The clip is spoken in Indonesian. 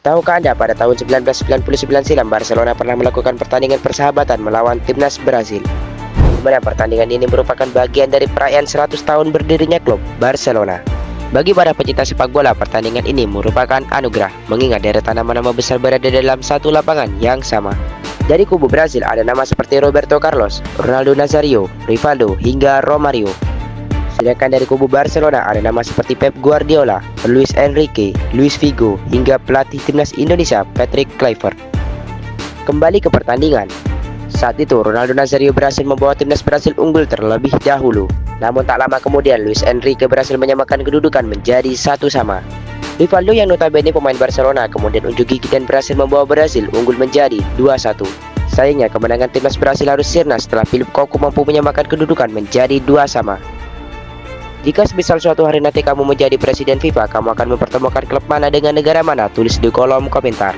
Tahukah Anda pada tahun 1999 silam Barcelona pernah melakukan pertandingan persahabatan melawan timnas Brasil? Dimana pertandingan ini merupakan bagian dari perayaan 100 tahun berdirinya klub Barcelona. Bagi para pecinta sepak bola, pertandingan ini merupakan anugerah, mengingat deretan nama-nama besar berada dalam satu lapangan yang sama. Dari kubu Brasil ada nama seperti Roberto Carlos, Ronaldo Nazario, Rivaldo, hingga Romario. Sedangkan dari kubu Barcelona ada nama seperti Pep Guardiola, Luis Enrique, Luis Figo, hingga pelatih timnas Indonesia Patrick Kluivert. Kembali ke pertandingan. Saat itu Ronaldo Nazario berhasil membawa timnas Brasil unggul terlebih dahulu. Namun tak lama kemudian Luis Enrique berhasil menyamakan kedudukan menjadi 1-1. Rivaldo yang notabene pemain Barcelona kemudian unjuk gigi dan berhasil membawa Brasil unggul menjadi 2-1. Sayangnya kemenangan timnas Brasil harus sirna setelah Philip Cocu mampu menyamakan kedudukan menjadi 2-2. Jika semisal suatu hari nanti kamu menjadi presiden FIFA, kamu akan mempertemukan klub mana dengan negara mana? Tulis di kolom komentar.